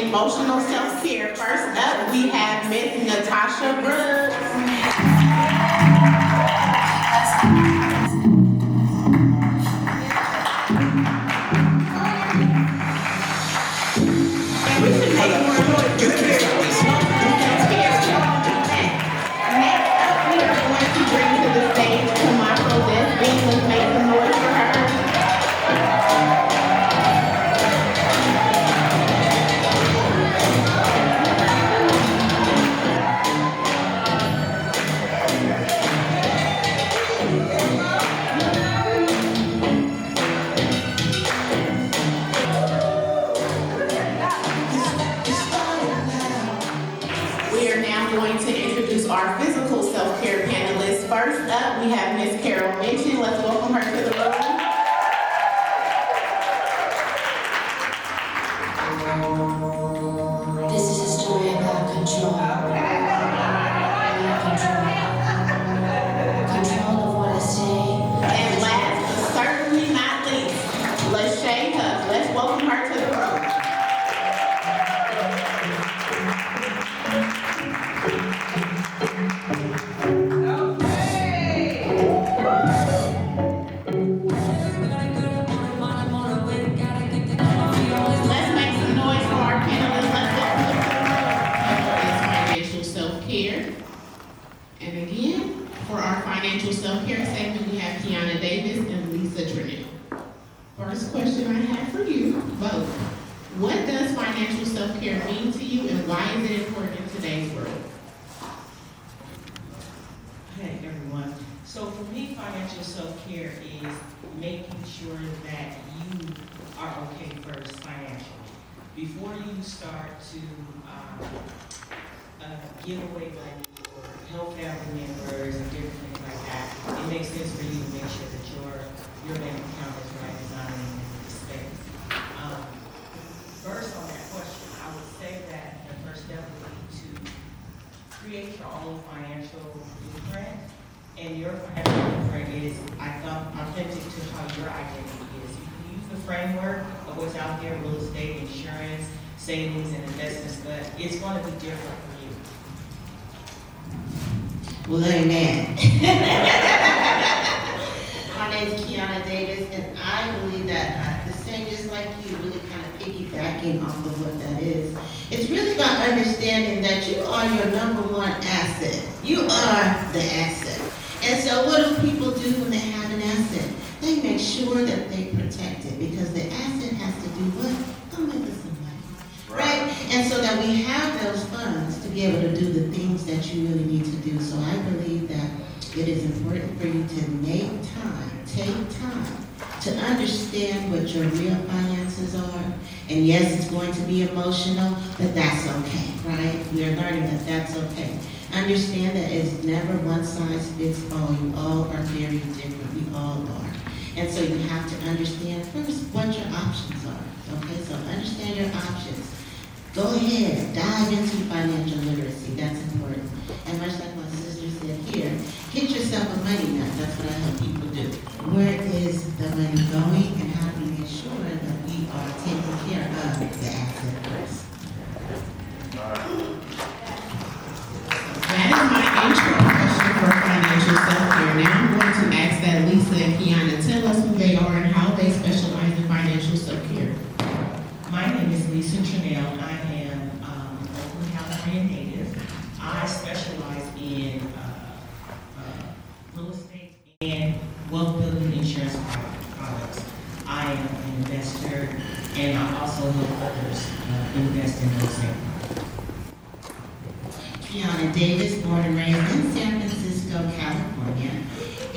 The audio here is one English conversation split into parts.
emotional self-care. First up, we have Miss Natasha Brooks. And we should make more noise. Next up, we are going to bring to the stage Tomato Desby. Let's make some noise for her. We are now going to introduce our physical self-care panelists. First up, we have Miss Carol Minchin. Let's welcome her to the room. This is a story about control. Control of what I say. And last but certainly not least, Lachey Huff. Let's welcome her to the room. Let's make some noise for our panelists. Let's welcome them to the room. It's financial self-care. And again, for our financial self-care segment, we have Kiana Davis and Lisa Trinnell. First question I have for you both. What does financial self-care mean to you and why is it important in today's world? Hey everyone. So for me, financial self-care is making sure that you are okay first financially. Before you start to give away money or help family members and different things like that, it makes sense for you to make sure that your bank account is right designed in the space. First on that question, I would say that the first step would be to create your own financial blueprint. And your financial blueprint is authentic to how your identity is. You can use the framework of what's out there, real estate, insurance, savings, and investments, but it's going to be different for you. Well, amen. My name is Kiana Davis, and I believe that the same, just like you, really kind of piggybacking off of what that is. It's really about understanding that you are your number one asset. You are the asset. And so what do people do when they have an asset? They make sure that they protect it because the asset has to do what? Come make us some money. Right? And so that we have those funds to be able to do the things that you really need to do. So I believe that it is important for you to take time to understand what your real finances are. And yes, it's going to be emotional, but that's okay, right? We are learning that that's okay. Understand that it's never one size fits all. You all are very different. We all are. And so you have to understand first what your options are. Okay, so understand your options. Go ahead, dive into financial literacy. That's important. And much like my sister said here, get yourself a money nut. That's what I help people do. Where is the money going and how do we make sure that we are taking care of the asset first? That is my intro question for financial self-care. Now I'm going to ask that Lisa and Kiana tell us who they are and how they specialize in financial self-care. My name is Lisa Trinnell. I am Oakland, California native. I specialize in real estate and wealth building insurance products. I am an investor and I also help others invest in those things. Kiana Davis, born and raised in San Francisco, California.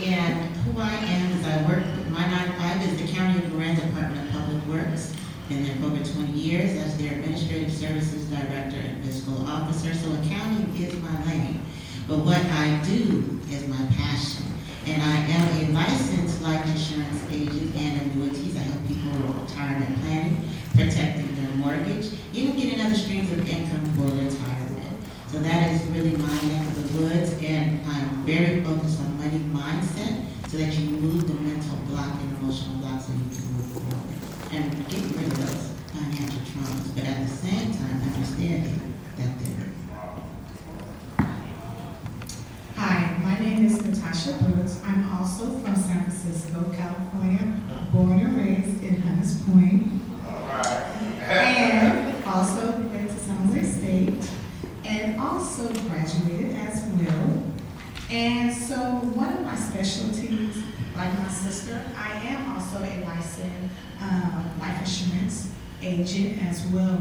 And who I am is I work with my 9-to-5 is the County of Marin Department of Public Works. Been there for over 20 years as their Administrative Services Director and Fiscal Officer. So accounting is my lane. But what I do is my passion. And I am a licensed life insurance agent and annuities. I help people with retirement planning, protecting their mortgage, even getting other streams of income for retirement. So that is really my neck of the woods, and I'm very focused on money mindset so that you move the mental block and emotional block so you can move forward and get rid of those financial traumas. But at the same time, understanding that they're. Hi, my name is Natasha Brooks. I'm also from San Francisco, California, born and raised in Hunters Point. And also went to San Jose State, and also graduated as well. And so one of my specialties, like my sister, I am also a licensed life insurance agent as well.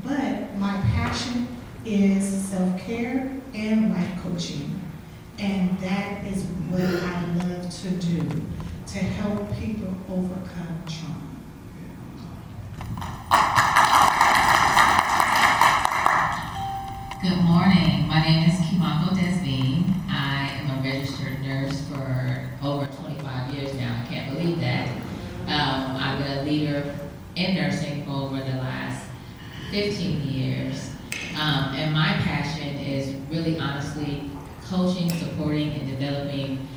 But my passion is self-care and life coaching. And that is what I love to do, to help people overcome trauma. Good morning. My name is Kimako Desveen. I am a registered nurse for over 25 years now. I can't believe that. I've been a leader in nursing for over the last 15 years. And my passion is really honestly coaching, supporting, and developing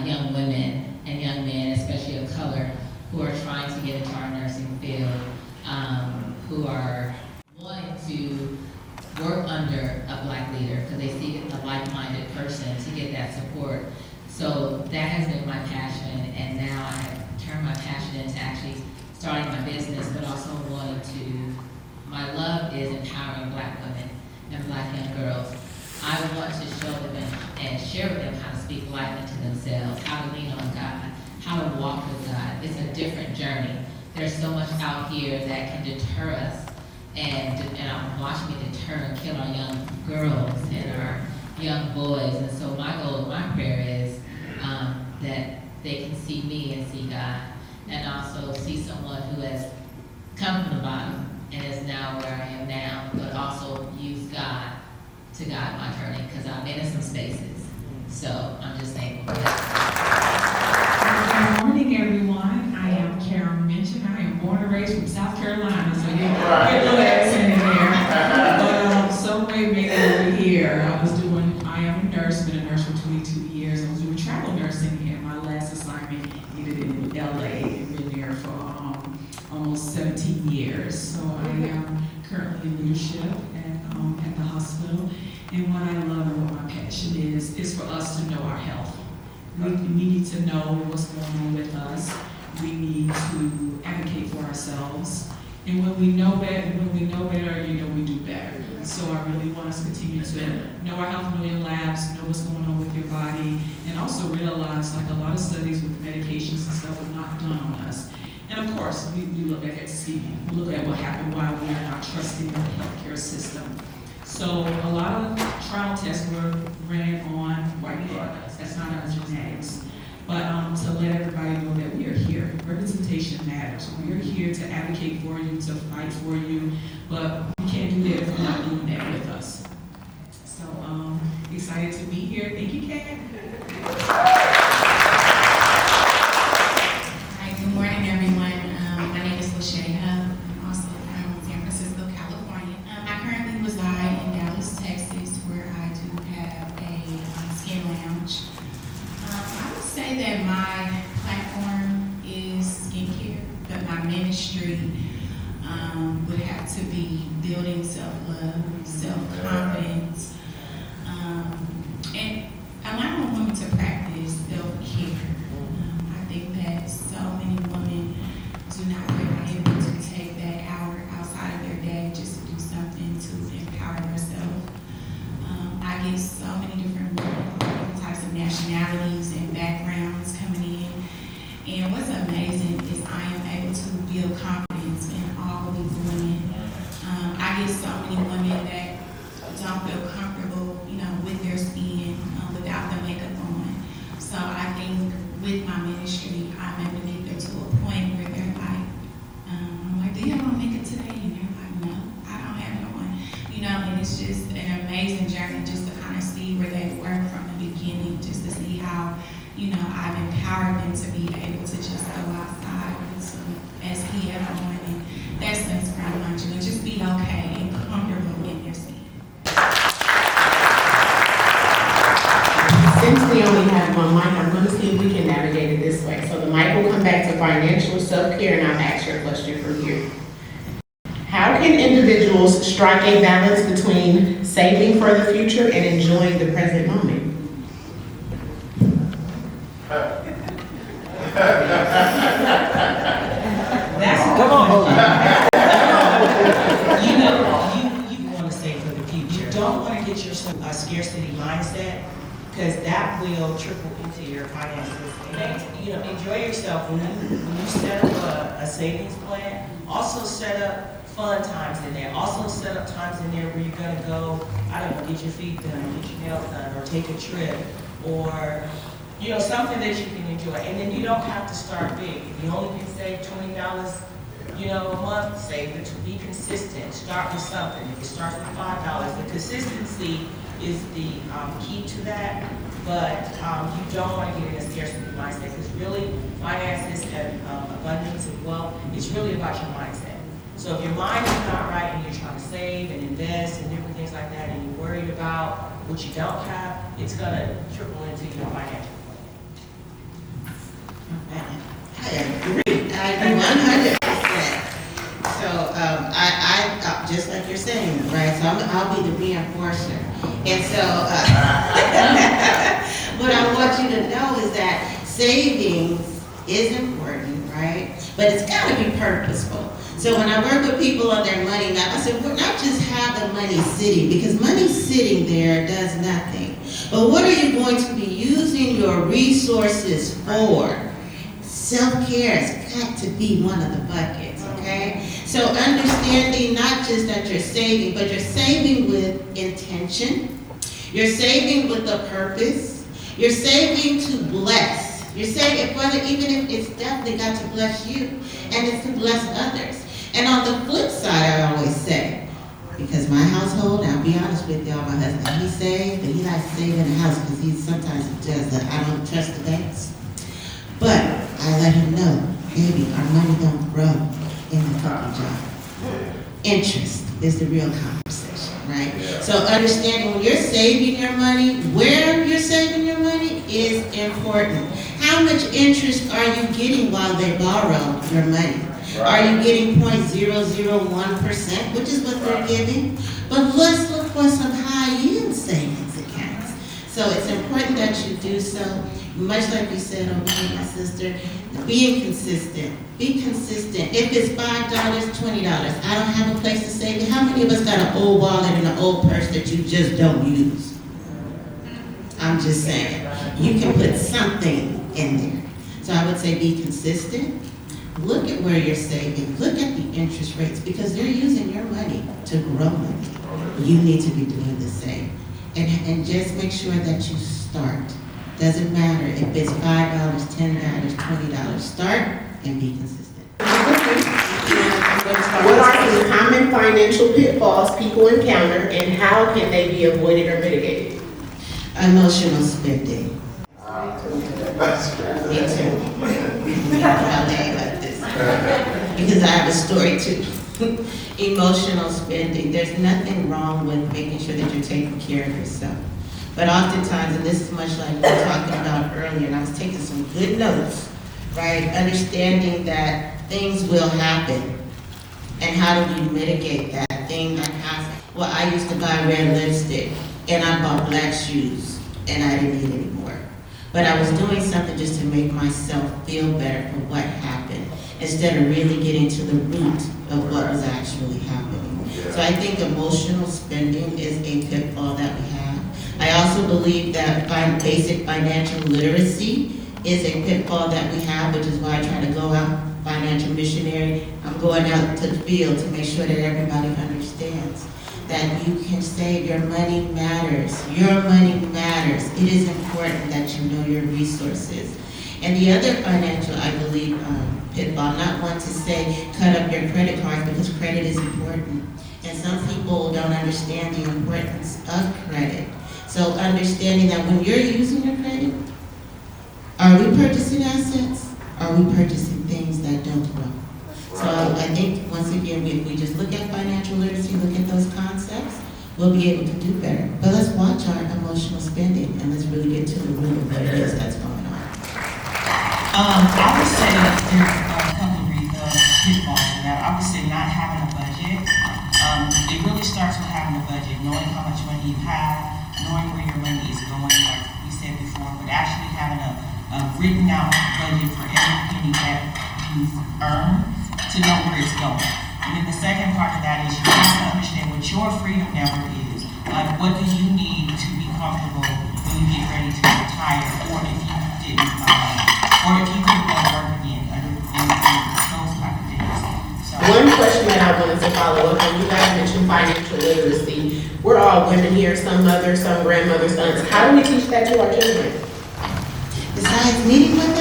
young women and young men, especially of color, who are trying to get into our nursing field, who are wanting to work under a Black leader because they see a like-minded person to get that support. So that has been my passion, and now I have turned my passion into actually starting my business, but also wanting to, my love is empowering Black women and Black young girls. I want to show them and share with them how to speak life into themselves, how to lean on God, how to walk with God. It's a different journey. There's so much out here that can deter us, and I'm watching it deter and kill our young girls and our young boys. And so my goal, my prayer is that they can see me and see God, and also see someone who has come from the bottom and is now where I am now, but also use God to guide my journey, because I've been in some spaces. So I'm just thankful for that. Good morning, everyone. I am Karen Minchin. I am born and raised from South Carolina, so you get a little accent in there. But some way made it over here. I am a nurse, been a nurse for 22 years. I was doing travel nursing, and my last assignment ended in LA, and been there for almost 17 years. So I am currently in leadership at the hospital. And what I love and what my passion is for us to know our health. We need to know what's going on with us. We need to advocate for ourselves. And when we know better, we do better. So I really want us to continue to know our health, know your labs, know what's going on with your body, and also realize, like, a lot of studies with medications and stuff are not done on us. And of course, we look at HCV. We look at what happened while we are not trusting the healthcare system. So a lot of trial tests were ran on white blood. That's not our genetics. But to let everybody know that we are here. Representation matters. We are here to advocate for you, to fight for you, but we can't do that if you're not doing that with us. So excited to be here. Thank you, Kat. Hi, good morning, everyone. My name is Lachey Hub. I'm also from San Francisco, California. I currently reside in Dallas, Texas, where I do have a skin lounge. I would say that my platform is skincare, but my ministry would have to be building self-love, self-confidence, and allowing women to practice self-care. I think that so many women do not feel able to take that hour outside of their day just to do something to empower themselves. I get so many different women, different types of nationalities and backgrounds coming in. And what's amazing is I am able to build confidence in all of these women. I get so many women that don't feel comfortable, with their skin without the makeup on. So I think with my ministry, I'm able to get them to a point where they're like, I'm like, do you have on makeup today? And they're like, no, I don't have no one. And it's just an amazing journey just to kind of see where they were from the beginning, just to see how, I've empowered them to be able to just go outside with some SPF on and that sunscreen on, and just be okay and comfortable in their skin. Since we only have one mic, I'm going to see if we can navigate it this way. So the mic will come back to financial self-care, and I'll ask your question from here. How can individuals strike a balance between saving for the future and enjoying the present moment? That's a good one. You know, you want to save for the future. You don't want to get yourself a scarcity mindset, because that will trickle into your finances. And, you know, enjoy yourself when you set up a savings plan. Also set up fun times in there. Also set up times in there where you're gonna go, I don't know, get your feet done, get your nails done, or take a trip, or you know, something that you can enjoy. And then you don't have to start big. If you only can save $20, you know, a month, save it. To be consistent. Start with something. If it starts with $5, the consistency is the key to that. But you don't want to get in a scarcity mindset, because really finances and abundance of wealth, it's really about your mindset. So if your mind is not right and you're trying to save and invest and different things like that, and you're worried about what you don't have, it's going to trickle into your financial. I agree 100%. So I just like you're saying, right? So I'll be the reinforcer. And so what I want you to know is that savings is important, right? But it's got to be purposeful. So when I work with people on their money map, I said, well, not just have the money sitting, because money sitting there does nothing. But what are you going to be using your resources for? Self-care has got to be one of the buckets, okay? So understanding not just that you're saving, but you're saving with intention. You're saving with a purpose. You're saving to bless. You're saving, even if it's definitely got to bless you, and it's to bless others. And on the flip side, I always say, because my household, I'll be honest with y'all, my husband, he saved, but he likes to save in the house, because sometimes he does that. I don't trust the banks. But I let him know, baby, our money don't grow in the cookie jar. Interest is the real conversation, right? So understanding when you're saving your money, where you're saving your money is important. How much interest are you getting while they borrow your money? Are you getting 0.001%, which is what they're giving? But let's look for some high yield savings accounts. So it's important that you do so. Much like you said, okay, my sister, being consistent. Be consistent. If it's $5, $20, I don't have a place to save it. How many of us got an old wallet and an old purse that you just don't use? I'm just saying. You can put something in there. So I would say be consistent. Look at where you're saving. Look at the interest rates, because they're using your money to grow money. You need to be doing the same. And just make sure that you start. Doesn't matter if it's $5, $10, $20. Start and be consistent. What are some common financial pitfalls people encounter, and how can they be avoided or mitigated? Emotional spending. Me too. I'll name like this. Because I have a story too. Emotional spending. There's nothing wrong with making sure that you're taking care of yourself. But oftentimes, and this is much like we were talking about earlier, and I was taking some good notes, right? Understanding that things will happen. And how do we mitigate that thing that happens? Well, I used to buy red lipstick, and I bought black shoes, and I didn't need any more. But I was doing something just to make myself feel better for what happened, instead of really getting to the root of what was actually happening. So I think emotional spending is a pitfall that we have. I also believe that basic financial literacy is a pitfall that we have, which is why I try to go out, financial missionary. I'm going out to the field to make sure that everybody understands that you can save. Your money matters. Your money matters. It is important that you know your resources. And the other financial, I believe, pitfall, not one to say cut up your credit cards, because credit is important. And some people don't understand the importance of credit. So understanding that when you're using your credit, are we purchasing assets? Are we purchasing things that don't grow? So I think, once again, if we just look at financial literacy, look at those concepts, we'll be able to do better. But let's watch our emotional spending, and let's really get to the root of what it is that's going on. I would say that there's a couple of pitfalls in that. I would say not having a budget. budget. It really starts with having a budget, knowing how much money you have, knowing where your money is going, like we said before, but actually having a written out budget for every penny that you earn to know where it's going. And then the second part of that is you have to understand what your freedom number is. Like, what do you need to be comfortable when you get ready to retire, or if you didn't, or if you couldn't go to work again, those type of things. So, One question that I wanted to follow up on, you guys mentioned financial literacy. We're all women here, some mothers, some grandmothers, aunts. How do we teach that to our children? Besides meeting with